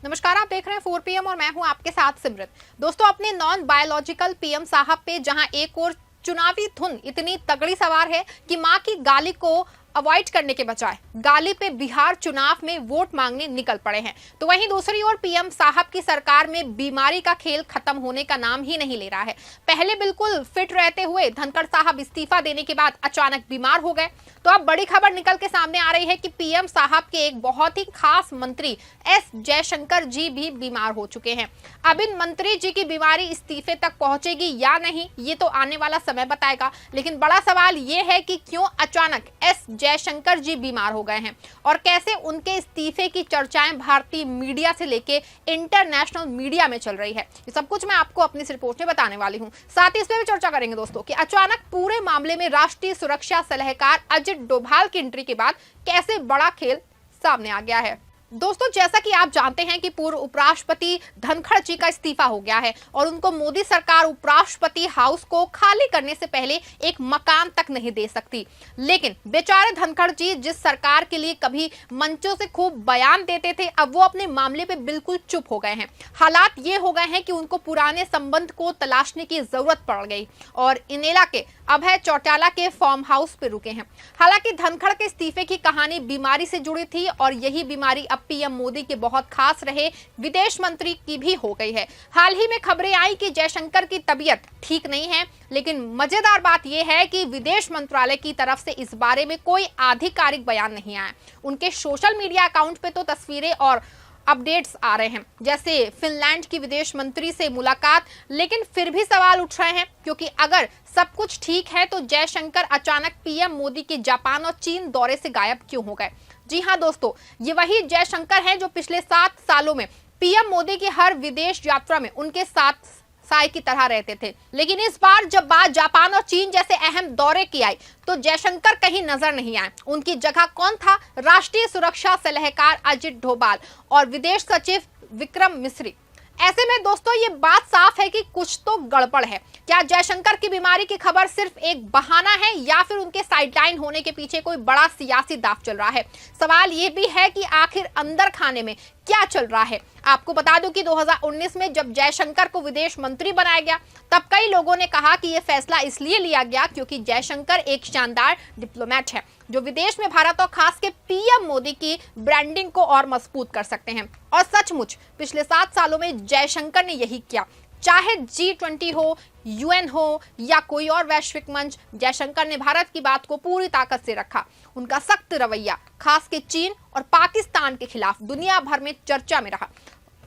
नमस्कार, आप देख रहे हैं 4 PM और मैं हूं आपके साथ सिमरत। दोस्तों, अपने नॉन बायोलॉजिकल पीएम साहब पे जहां एक और चुनावी धुन इतनी तगड़ी सवार है कि मां की गाली को अवॉइड करने के बजाय गाली पे बिहार चुनाव में वोट मांगने निकल पड़े हैं, तो वहीं दूसरी ओर पीएम साहब की सरकार में बीमारी का खेल खत्म होने का नाम ही नहीं ले रहा है। पहले बिल्कुल फिट रहते हुए धनखड़ साहब इस्तीफा देने के बाद अचानक बीमार हो गए, तो अब बड़ी खबर निकल के सामने आ रही है कि पीएम साहब के एक बहुत ही खास मंत्री एस जयशंकर जी भी बीमार हो चुके हैं। अब इन मंत्री जी की बीमारी इस्तीफे तक पहुंचेगी या नहीं, ये तो आने वाला समय बताएगा, लेकिन बड़ा सवाल ये है कि क्यों अचानक एस जयशंकर जी बीमार हो गए हैं और कैसे उनके इस्तीफे की चर्चाएं भारतीय मीडिया से लेके इंटरनेशनल मीडिया में चल रही है। ये सब कुछ मैं आपको अपनी इस रिपोर्ट में बताने वाली हूं। साथ ही इस पर भी चर्चा करेंगे दोस्तों कि अचानक पूरे मामले में राष्ट्रीय सुरक्षा सलाहकार अजित डोभाल की एंट्री के बाद कैसे बड़ा खेल सामने आ गया है। दोस्तों, जैसा कि आप जानते हैं कि पूर्व उपराष्ट्रपति धनखड़ जी का इस्तीफा हो गया है और उनको मोदी सरकार उपराष्ट्रपति हाउस को खाली करने से पहले एक मकान तक नहीं दे सकती। लेकिन बेचारे धनखड़ जी जिस सरकार के लिए कभी मंचों से खूब बयान देते थे, अब वो अपने मामले पे बिल्कुल चुप हो गए हैं। हालात ये हो गए हैं कि उनको पुराने संबंध को तलाशने की जरूरत पड़ गई और इनेला के अभय चौटाला के फार्म हाउस पे रुके हैं। हालांकि धनखड़ के इस्तीफे की कहानी बीमारी से जुड़ी थी और यही बीमारी अब पीएम मोदी के बहुत खास रहे विदेश मंत्री की भी हो गई है। हाल ही में खबरें आई कि जयशंकर की तबीयत ठीक नहीं है, लेकिन मजेदार बात यह है कि विदेश मंत्रालय की तरफ से इस बारे में कोई आधिकारिक बयान नहीं आया। उनके सोशल मीडिया अकाउंट पे तो तस्वीरें और अपडेट्स आ रहे हैं, जैसे फिनलैंड की विदेश मंत्री से मुलाकात, लेकिन फिर भी सवाल उठ रहे हैं क्योंकि अगर सब कुछ ठीक है तो जयशंकर अचानक पीएम मोदी के जापान और चीन दौरे से गायब क्यों हो गए। जी हां दोस्तों, ये वही जयशंकर हैं जो पिछले 7 सालों में पीएम मोदी की हर विदेश यात्रा में उनके साथ साय की तरह रहते थे। लेकिन इस बार जब बात जापान और चीन जैसे अहम दौरे की आई तो जयशंकर कहीं नजर नहीं आए। उनकी जगह कौन था? राष्ट्रीय सुरक्षा सलाहकार अजित डोभाल और विदेश सचिव विक्रम मिस्री। ऐसे में दोस्तों ये बात साफ है कि कुछ तो गड़बड़ है। क्या जयशंकर की बीमारी की खबर सिर्फ एक बहाना है या फिर उनके साइडलाइन होने के पीछे कोई बड़ा सियासी दांव चल रहा है? सवाल ये भी है कि आखिर अंदर खाने में क्या चल रहा है। आपको बता दूं कि 2019 में जब जयशंकर को विदेश मंत्री बनाया गया तब कई लोगों ने कहा कि यह फैसला इसलिए लिया गया क्योंकि जयशंकर एक शानदार डिप्लोमेट है जो विदेश में भारत और खास के पीएम मोदी की ब्रांडिंग को और मजबूत कर सकते हैं। और सचमुच पिछले 7 सालों में जयशंकर ने यही किया। चाहे G20 हो, UN हो या कोई और वैश्विक मंच, जयशंकर ने भारत की बात को पूरी ताकत से रखा। उनका सख्त रवैया खास के चीन और पाकिस्तान के खिलाफ दुनिया भर में चर्चा में रहा।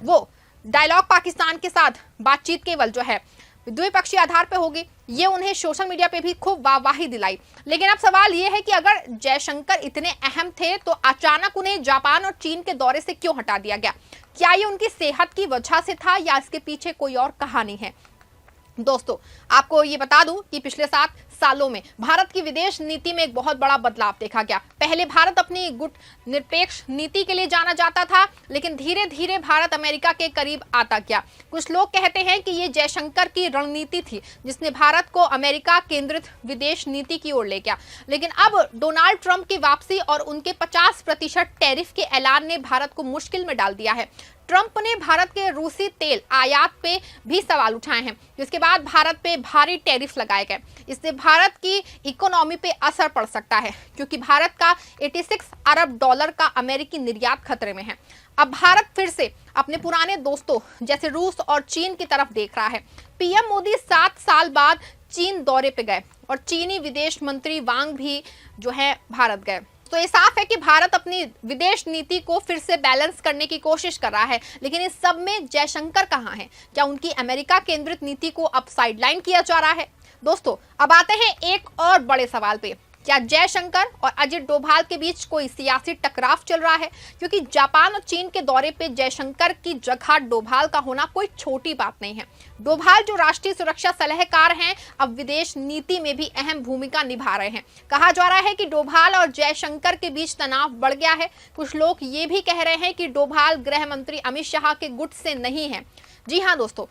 वो डायलॉग पाकिस्तान के साथ बातचीत केवल जो है द्विपक्षीय आधार पे होगी, ये उन्हें सोशल मीडिया पे भी खूब वाहवाही दिलाई। लेकिन अब सवाल ये है कि अगर जयशंकर इतने अहम थे तो अचानक उन्हें जापान और चीन के दौरे से क्यों हटा दिया गया? क्या ये उनकी सेहत की वजह से था या इसके पीछे कोई और कहानी है? दोस्तों, आपको ये बता दूं कि पिछले 7 सालों में भारत की विदेश नीति में एक बहुत बड़ा बदलाव देखा गया। पहले भारत अपनी गुट निरपेक्ष नीति के लिए जाना जाता था, लेकिन धीरे धीरे भारत अमेरिका के करीब आता गया। कुछ लोग कहते हैं कि ये जयशंकर की रणनीति थी जिसने भारत को अमेरिका केंद्रित विदेश नीति की ओर ले गया। लेकिन अब डोनाल्ड ट्रंप की वापसी और उनके 50% टैरिफ के ऐलान ने भारत को मुश्किल में डाल दिया है। ट्रंप ने भारत के रूसी तेल आयात पे भी सवाल उठाए हैं, जिसके बाद भारत पे भारी टैरिफ लगाए गए। इससे भारत की इकोनॉमी पे असर पड़ सकता है क्योंकि भारत का 86 अरब डॉलर का अमेरिकी निर्यात खतरे में है। अब भारत फिर से अपने पुराने दोस्तों जैसे रूस और चीन की तरफ देख रहा है। पीएम मोदी 7 साल बाद चीन दौरे पे गए और चीनी विदेश मंत्री वांग भी जो है भारत गए। तो ये साफ है कि भारत अपनी विदेश नीति को फिर से बैलेंस करने की कोशिश कर रहा है। लेकिन इस सब में जयशंकर कहाँ हैं? क्या उनकी अमेरिका केंद्रित नीति को अब साइडलाइन किया जा रहा है? दोस्तों, अब आते हैं एक और बड़े सवाल पे। क्या जयशंकर और अजित डोभाल के बीच कोई सियासी टकराव चल रहा है? क्योंकि जापान और चीन के दौरे पे जयशंकर की जगह डोभाल का होना कोई छोटी बात नहीं है। डोभाल जो राष्ट्रीय सुरक्षा सलाहकार हैं, अब विदेश नीति में भी अहम भूमिका निभा रहे हैं। कहा जा रहा है कि डोभाल और जयशंकर के बीच तनाव बढ़ गया है। कुछ लोग ये भी कह रहे हैं कि डोभाल गृह मंत्री अमित शाह के गुट से नहीं है। जी हाँ दोस्तों,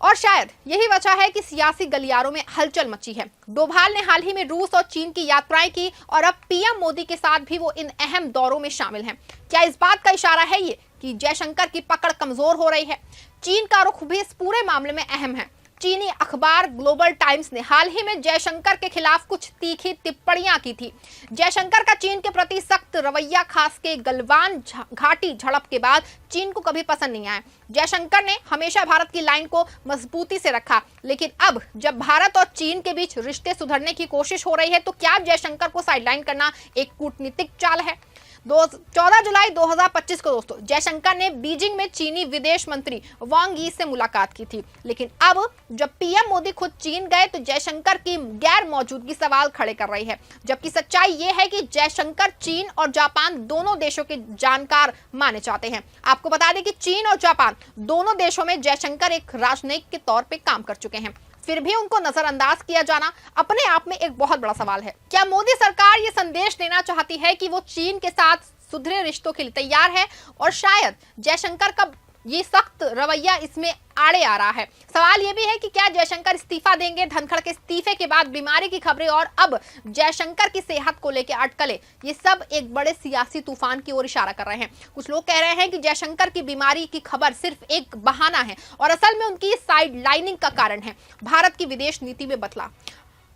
और शायद यही वजह है कि सियासी गलियारों में हलचल मची है। डोभाल ने हाल ही में रूस और चीन की यात्राएं की और अब पीएम मोदी के साथ भी वो इन अहम दौरों में शामिल हैं। क्या इस बात का इशारा है ये कि जयशंकर की पकड़ कमजोर हो रही है। चीन का रुख भी इस पूरे मामले में अहम है। चीनी अखबार ग्लोबल टाइम्स ने हाल ही में जयशंकर के खिलाफ कुछ तीखी टिप्पणियां की थी। जयशंकर का चीन के प्रति सख्त रवैया, खास के गलवान घाटी झड़प के बाद चीन को कभी पसंद नहीं आया। जयशंकर ने हमेशा भारत की लाइन को मजबूती से रखा, लेकिन अब जब भारत और चीन के बीच रिश्ते सुधरने की कोशिश हो रही है तो क्या जयशंकर को साइडलाइन करना एक कूटनीतिक चाल है? 14 जुलाई 2025 को दोस्तों जयशंकर ने बीजिंग में चीनी विदेश मंत्री वांग यी से मुलाकात की थी, लेकिन अब जब पीएम मोदी खुद चीन गए तो जयशंकर की गैर मौजूदगी सवाल खड़े कर रही है। जबकि सच्चाई यह है कि जयशंकर चीन और जापान दोनों देशों के जानकार माने जाते हैं। आपको बता दें कि चीन और जापान दोनों देशों में जयशंकर एक राजनयिक के तौर पर काम कर चुके हैं, फिर भी उनको नजरअंदाज किया जाना अपने आप में एक बहुत बड़ा सवाल है। क्या मोदी सरकार ये संदेश देना चाहती है कि वो चीन के साथ सुधरे रिश्तों के लिए तैयार है और शायद जयशंकर का ये सख्त रवैया इसमें आड़े आ रहा है? सवाल ये भी है कि क्या जयशंकर इस्तीफा देंगे? धनखड़ के इस्तीफे के बाद बीमारी की खबरें और अब जयशंकर की सेहत को लेकर अटकलें, ये सब एक बड़े सियासी तूफान की ओर इशारा कर रहे हैं। कुछ लोग कह रहे हैं कि जयशंकर की बीमारी की खबर सिर्फ एक बहाना है और असल में उनकी साइड लाइनिंग का कारण है भारत की विदेश नीति में बदलाव।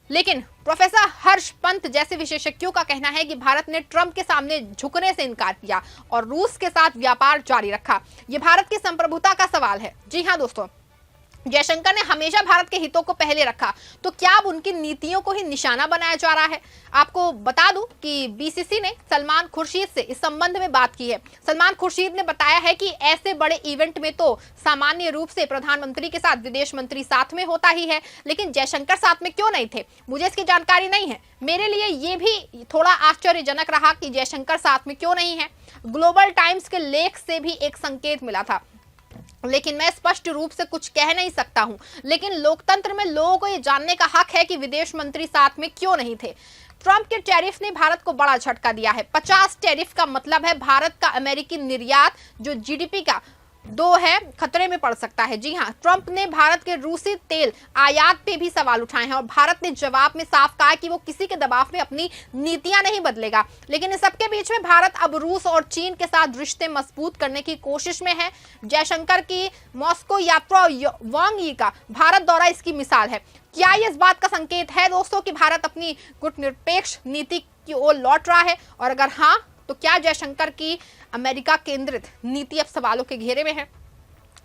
लेकिन प्रोफेसर हर्ष पंत जैसे विशेषज्ञों का कहना है कि भारत ने ट्रंप के सामने झुकने से इनकार किया और रूस के साथ व्यापार जारी रखा। यह भारत की संप्रभुता का सवाल है। जी हां दोस्तों, जयशंकर ने हमेशा भारत के हितों को पहले रखा, तो क्या अब उनकी नीतियों को ही निशाना बनाया जा रहा है? आपको बता दूं कि बीसीसी ने सलमान खुर्शीद से इस संबंध में बात की है। सलमान खुर्शीद ने बताया है कि ऐसे बड़े इवेंट में तो सामान्य रूप से प्रधानमंत्री के साथ विदेश मंत्री साथ में होता ही है, लेकिन जयशंकर साथ में क्यों नहीं थे, मुझे इसकी जानकारी नहीं है। मेरे लिए ये भी थोड़ा आश्चर्यजनक रहा कि जयशंकर साथ में क्यों नहीं है। ग्लोबल टाइम्स के लेख से भी एक संकेत मिला था, लेकिन मैं स्पष्ट रूप से कुछ कह नहीं सकता हूं। लेकिन लोकतंत्र में लोगों को यह जानने का हक है कि विदेश मंत्री साथ में क्यों नहीं थे। ट्रंप के टैरिफ ने भारत को बड़ा झटका दिया है। 50 टैरिफ का मतलब है भारत का अमेरिकी निर्यात जो जीडीपी का 2 है खतरे में पड़ सकता है। जी हां, ट्रंप ने भारत के रूसी तेल आयात पे भी सवाल उठाए हैं और भारत ने जवाब में साफ कहा कि वो किसी के दबाव में अपनी नीतियां नहीं बदलेगा। लेकिन इस सबके बीच में भारत अब रूस और चीन के साथ रिश्ते मजबूत करने की कोशिश में है। जयशंकर की मॉस्को यात्रा वांग यी का भारत दौरा इसकी मिसाल है। क्या ये इस बात का संकेत है दोस्तों कि भारत अपनी गुटनिरपेक्ष नीति की ओर लौट रहा है? और अगर हाँ, तो क्या जयशंकर की अमेरिका केंद्रित नीति अब सवालों के घेरे में है?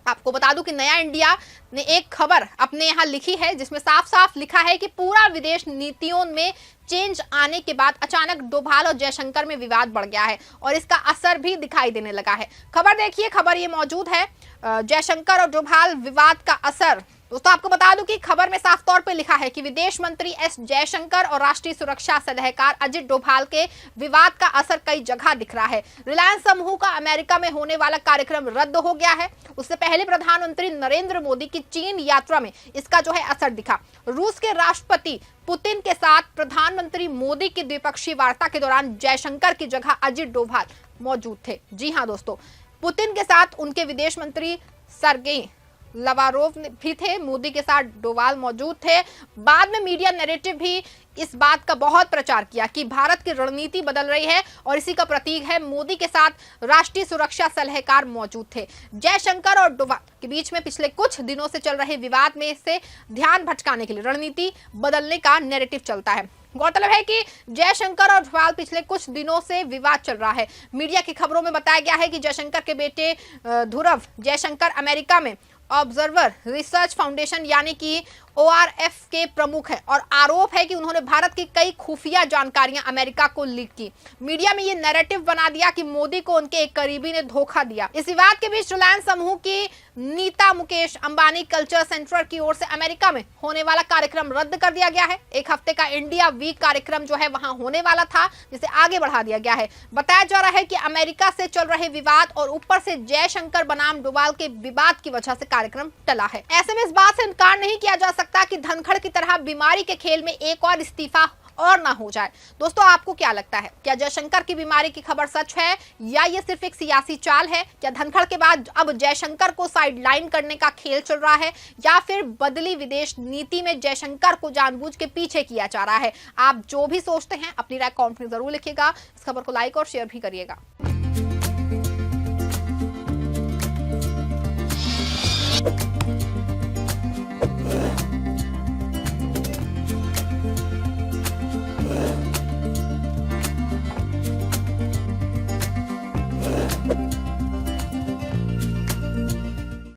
आपको बता दूं कि नया इंडिया ने एक खबर अपने यहाँ लिखी है जिसमें साफ साफ लिखा है कि पूरा विदेश नीतियों में चेंज आने के बाद अचानक डोभाल और जयशंकर में विवाद बढ़ गया है और इसका असर भी दिखाई देने लगा है। खबर देखिए, खबर ये मौजूद है, जयशंकर और डोभाल विवाद का असर। दोस्तों आपको बता दूं कि खबर में साफ तौर पे लिखा है कि विदेश मंत्री एस जयशंकर और राष्ट्रीय सुरक्षा सलाहकार अजित डोभाल के विवाद का असर कई जगह दिख रहा है। रिलायंस समूह का अमेरिका में होने वाला कार्यक्रम रद्द हो गया है। उससे पहले प्रधानमंत्री नरेंद्र मोदी की चीन यात्रा में इसका जो है असर दिखा। रूस के राष्ट्रपति पुतिन के साथ प्रधानमंत्री मोदी की द्विपक्षीय वार्ता के दौरान जयशंकर की जगह अजित डोभाल मौजूद थे। जी हाँ दोस्तों, पुतिन के साथ उनके विदेश मंत्री सरगेई लवारोव भी थे, मोदी के साथ डोभाल मौजूद थे। बाद में मीडिया नैरेटिव भी इस बात का बहुत प्रचार किया कि भारत की रणनीति बदल रही है और इसी का प्रतीक है मोदी के साथ राष्ट्रीय सुरक्षा सलाहकार मौजूद थे। जयशंकर और डोभाल के बीच में पिछले कुछ दिनों से चल रहे विवाद में से ध्यान भटकाने के लिए रणनीति बदलने का नैरेटिव चलता है। गौरतलब है कि जयशंकर और डोभाल पिछले कुछ दिनों से विवाद चल रहा है। मीडिया की खबरों में बताया गया है कि जयशंकर के बेटे ध्रुव जयशंकर अमेरिका में ऑब्जर्वर रिसर्च फाउंडेशन यानी कि ORF के प्रमुख हैं और आरोप है कि उन्होंने भारत की कई खुफिया जानकारियां अमेरिका को लीक की। मीडिया में ये नैरेटिव बना दिया कि मोदी को उनके एक करीबी ने धोखा दिया। इस विवाद के बीच रिलायंस समूह की नीता मुकेश अंबानी कल्चर सेंटर की ओर से अमेरिका में होने वाला कार्यक्रम रद्द कर दिया गया है। एक हफ्ते का इंडिया वीक कार्यक्रम जो है वहां होने वाला था, जिसे आगे बढ़ा दिया गया है। बताया जा रहा है कि अमेरिका से चल रहे विवाद और ऊपर से जयशंकर बनाम डोभाल के विवाद की वजह से कार्यक्रम टला है। ऐसे में इस बात से इनकार नहीं किया जा सकता कि धनखड़ की तरह बीमारी के खेल में एक और इस्तीफा और ना हो जाए। दोस्तों आपको क्या लगता है, क्या जयशंकर की बीमारी की खबर सच है या ये सिर्फ एक सियासी चाल है? क्या धनखड़ के बाद अब जयशंकर को साइडलाइन करने का खेल चल रहा है या फिर बदली विदेश नीति में जयशंकर को जानबूझ के पीछे किया जा रहा है? आप जो भी सोचते हैं अपनी राय कमेंट में जरूर लिखिएगा। इस खबर को लाइक और शेयर भी करिएगा।